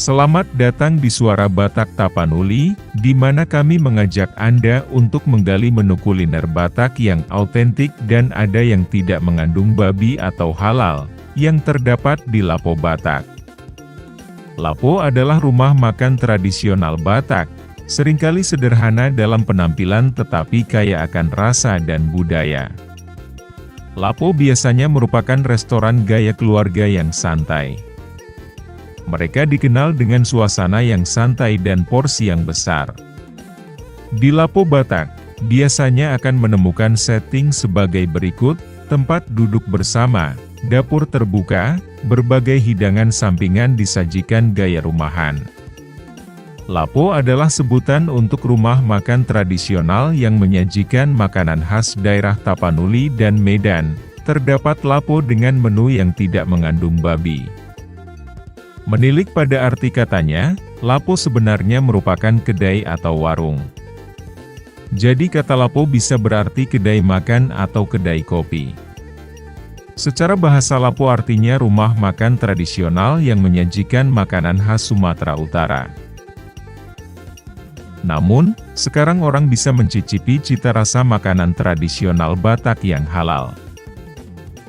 Selamat datang di Suara Batak Tapanuli, di mana kami mengajak Anda untuk menggali menu kuliner Batak yang autentik dan ada yang tidak mengandung babi atau halal, yang terdapat di Lapo Batak. Lapo adalah rumah makan tradisional Batak, seringkali sederhana dalam penampilan tetapi kaya akan rasa dan budaya. Lapo biasanya merupakan restoran gaya keluarga yang santai. Mereka dikenal dengan suasana yang santai dan porsi yang besar. Di Lapo Batak, biasanya akan menemukan setting sebagai berikut: tempat duduk bersama, dapur terbuka, berbagai hidangan sampingan disajikan gaya rumahan. Lapo adalah sebutan untuk rumah makan tradisional yang menyajikan makanan khas daerah Tapanuli dan Medan. Terdapat Lapo dengan menu yang tidak mengandung babi. Menilik pada arti katanya, Lapo sebenarnya merupakan kedai atau warung. Jadi kata Lapo bisa berarti kedai makan atau kedai kopi. Secara bahasa Lapo artinya rumah makan tradisional yang menyajikan makanan khas Sumatera Utara. Namun, sekarang orang bisa mencicipi cita rasa makanan tradisional Batak yang halal.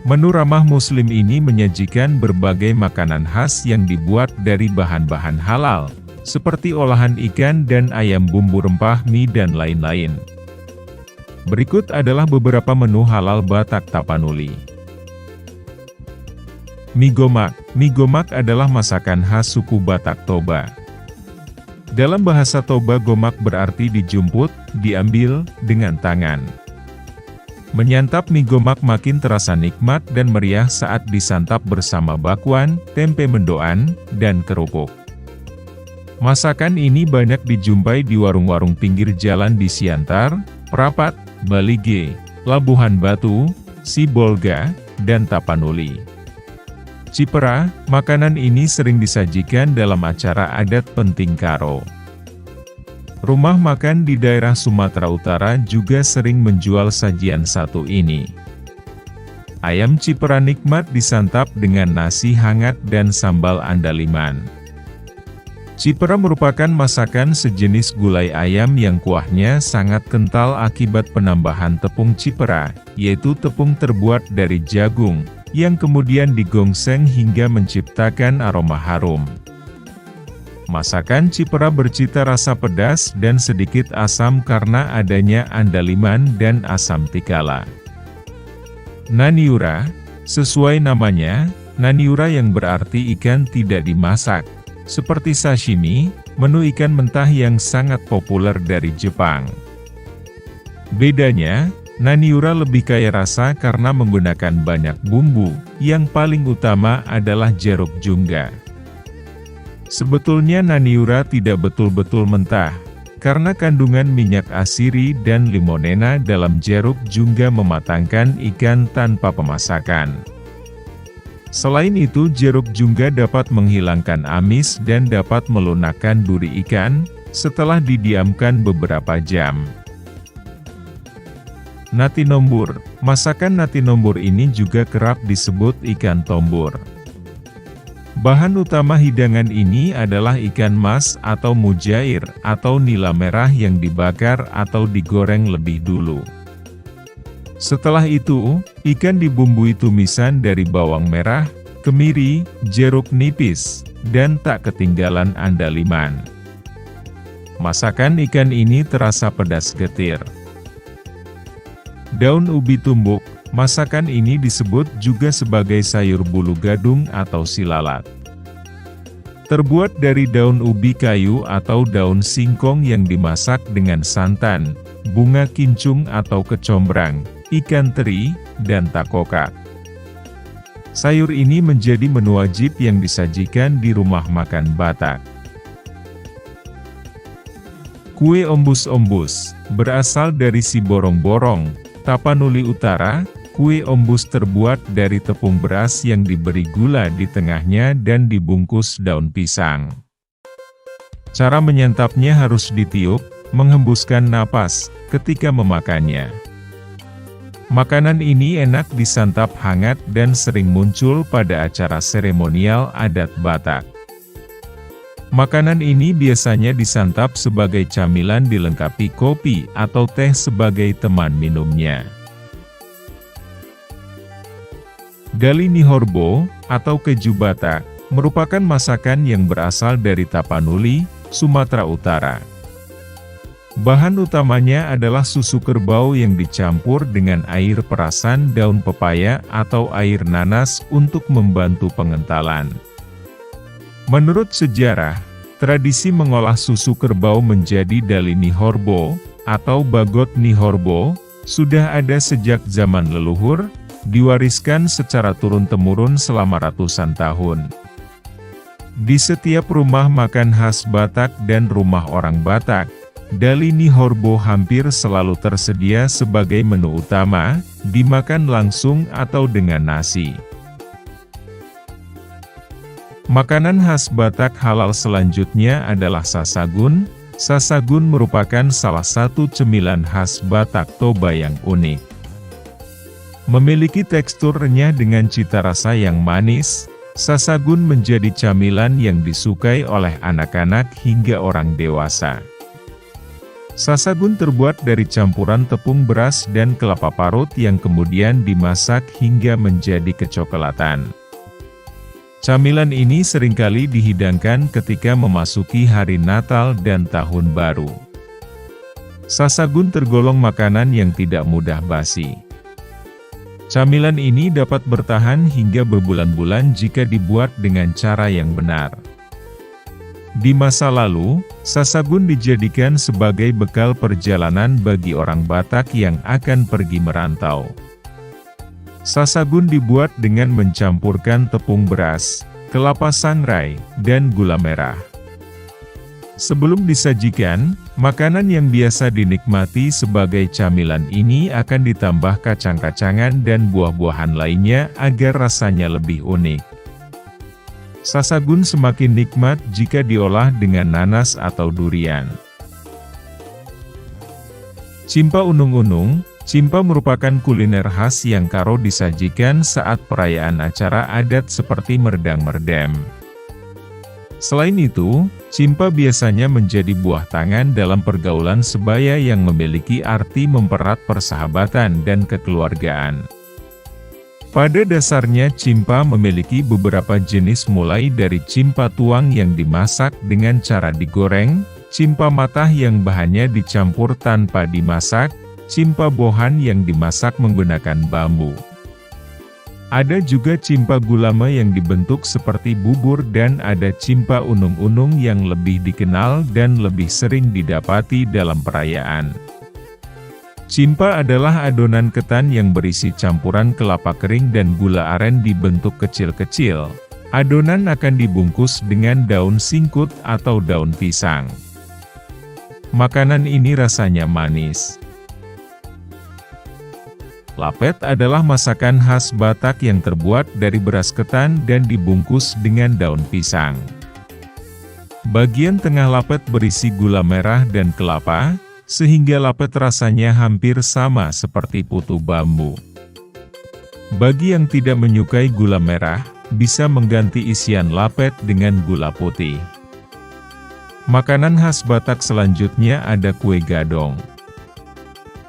Menu ramah Muslim ini menyajikan berbagai makanan khas yang dibuat dari bahan-bahan halal, seperti olahan ikan dan ayam bumbu rempah mie dan lain-lain. Berikut adalah beberapa menu halal Batak Tapanuli. Mie gomak. Mie gomak adalah masakan khas suku Batak Toba. Dalam bahasa Toba, gomak berarti dijumput, diambil dengan tangan. Menyantap mie gomak makin terasa nikmat dan meriah saat disantap bersama bakwan, tempe mendoan, dan kerupuk. Masakan ini banyak dijumpai di warung-warung pinggir jalan di Siantar, Prapat, Balige, Labuhan Batu, Sibolga, dan Tapanuli. Cipera, makanan ini sering disajikan dalam acara adat penting karo. Rumah makan di daerah Sumatera Utara juga sering menjual sajian satu ini. Ayam cipera nikmat disantap dengan nasi hangat dan sambal andaliman. Cipera merupakan masakan sejenis gulai ayam yang kuahnya sangat kental akibat penambahan tepung cipera, yaitu tepung terbuat dari jagung, yang kemudian digongseng hingga menciptakan aroma harum. Masakan cipera bercita rasa pedas dan sedikit asam karena adanya andaliman dan asam tikala. Naniura, sesuai namanya, naniura yang berarti ikan tidak dimasak. Seperti sashimi, menu ikan mentah yang sangat populer dari Jepang. Bedanya, naniura lebih kaya rasa karena menggunakan banyak bumbu, yang paling utama adalah jeruk jungga. Sebetulnya naniura tidak betul-betul mentah, karena kandungan minyak asiri dan limonena dalam jeruk jungga mematangkan ikan tanpa pemasakan. Selain itu, jeruk jungga dapat menghilangkan amis dan dapat melunakkan duri ikan, setelah didiamkan beberapa jam. Nati nombur. Masakan nati nombur ini juga kerap disebut ikan tombur. Bahan utama hidangan ini adalah ikan mas atau mujair atau nila merah yang dibakar atau digoreng lebih dulu. Setelah itu, ikan dibumbui tumisan dari bawang merah, kemiri, jeruk nipis, dan tak ketinggalan andaliman. Masakan ikan ini terasa pedas getir. Daun ubi tumbuk. Masakan ini disebut juga sebagai sayur bulu gadung atau silalat. Terbuat dari daun ubi kayu atau daun singkong yang dimasak dengan santan, bunga kincung atau kecombrang, ikan teri, dan takokak. Sayur ini menjadi menu wajib yang disajikan di rumah makan Batak. Kue ombus-ombus, berasal dari Siborong-Borong, Tapanuli Utara. Kue ombus terbuat dari tepung beras yang diberi gula di tengahnya dan dibungkus daun pisang. Cara menyantapnya harus ditiup, menghembuskan napas, ketika memakannya. Makanan ini enak disantap hangat dan sering muncul pada acara seremonial adat Batak. Makanan ini biasanya disantap sebagai camilan dilengkapi kopi atau teh sebagai teman minumnya. Gali Nihorbo, atau keju Batak, merupakan masakan yang berasal dari Tapanuli, Sumatera Utara. Bahan utamanya adalah susu kerbau yang dicampur dengan air perasan daun pepaya atau air nanas untuk membantu pengentalan. Menurut sejarah, tradisi mengolah susu kerbau menjadi Dali Nihorbo, atau Bagot Nihorbo, sudah ada sejak zaman leluhur, diwariskan secara turun-temurun selama ratusan tahun. Di setiap rumah makan khas Batak dan rumah orang Batak, Dali Nihorbo hampir selalu tersedia sebagai menu utama, dimakan langsung atau dengan nasi. Makanan khas Batak halal selanjutnya adalah sasagun. Sasagun merupakan salah satu cemilan khas Batak Toba yang unik. Memiliki tekstur renyah dengan cita rasa yang manis, sasagun menjadi camilan yang disukai oleh anak-anak hingga orang dewasa. Sasagun terbuat dari campuran tepung beras dan kelapa parut yang kemudian dimasak hingga menjadi kecoklatan. Camilan ini seringkali dihidangkan ketika memasuki hari Natal dan Tahun Baru. Sasagun tergolong makanan yang tidak mudah basi. Camilan ini dapat bertahan hingga berbulan-bulan jika dibuat dengan cara yang benar. Di masa lalu, sasagun dijadikan sebagai bekal perjalanan bagi orang Batak yang akan pergi merantau. Sasagun dibuat dengan mencampurkan tepung beras, kelapa sangrai, dan gula merah. Sebelum disajikan, makanan yang biasa dinikmati sebagai camilan ini akan ditambah kacang-kacangan dan buah-buahan lainnya agar rasanya lebih unik. Sasagun semakin nikmat jika diolah dengan nanas atau durian. Cimpa unung-unung. Cimpa merupakan kuliner khas yang karo disajikan saat perayaan acara adat seperti merdang-merdem. Selain itu, cimpa biasanya menjadi buah tangan dalam pergaulan sebaya yang memiliki arti mempererat persahabatan dan kekeluargaan. Pada dasarnya cimpa memiliki beberapa jenis mulai dari cimpa tuang yang dimasak dengan cara digoreng, cimpa matah yang bahannya dicampur tanpa dimasak, cimpa bohan yang dimasak menggunakan bambu. Ada juga cimpa gulama yang dibentuk seperti bubur dan ada cimpa unung-unung yang lebih dikenal dan lebih sering didapati dalam perayaan. Cimpa adalah adonan ketan yang berisi campuran kelapa kering dan gula aren dibentuk kecil-kecil. Adonan akan dibungkus dengan daun singkut atau daun pisang. Makanan ini rasanya manis. Lapet adalah masakan khas Batak yang terbuat dari beras ketan dan dibungkus dengan daun pisang. Bagian tengah lapet berisi gula merah dan kelapa, sehingga lapet rasanya hampir sama seperti putu bambu. Bagi yang tidak menyukai gula merah, bisa mengganti isian lapet dengan gula putih. Makanan khas Batak selanjutnya ada kue gadong.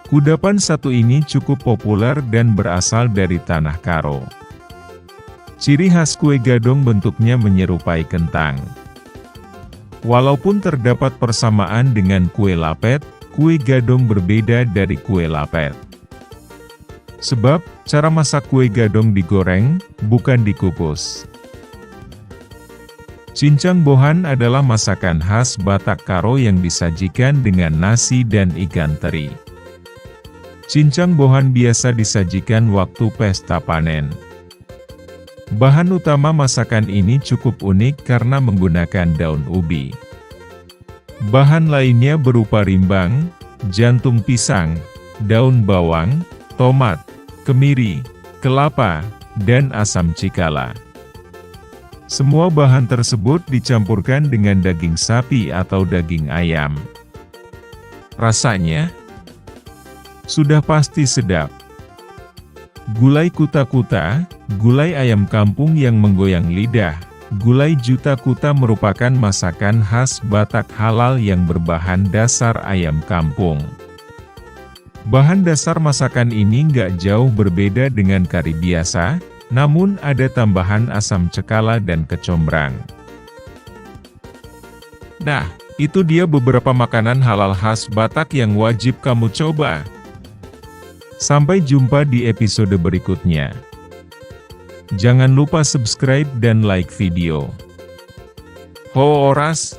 Kudapan satu ini cukup populer dan berasal dari tanah Karo. Ciri khas kue gadong bentuknya menyerupai kentang. Walaupun terdapat persamaan dengan kue lapet, kue gadong berbeda dari kue lapet. Sebab, cara masak kue gadong digoreng, bukan dikukus. Cincang bohan adalah masakan khas Batak Karo yang disajikan dengan nasi dan ikan teri. Cincang bohan biasa disajikan waktu pesta panen. Bahan utama masakan ini cukup unik karena menggunakan daun ubi. Bahan lainnya berupa rimbang, jantung pisang, daun bawang, tomat, kemiri, kelapa, dan asam cikala. Semua bahan tersebut dicampurkan dengan daging sapi atau daging ayam. Rasanya sudah pasti sedap. Gulai kuta-kuta, gulai ayam kampung yang menggoyang lidah, Gulai Juta Kuta merupakan masakan khas Batak halal yang berbahan dasar ayam kampung. Bahan dasar masakan ini nggak jauh berbeda dengan kari biasa, namun ada tambahan asam cekala dan kecombrang. Nah, itu dia beberapa makanan halal khas Batak yang wajib kamu coba. Sampai jumpa di episode berikutnya. Jangan lupa subscribe dan like video. Ho oras.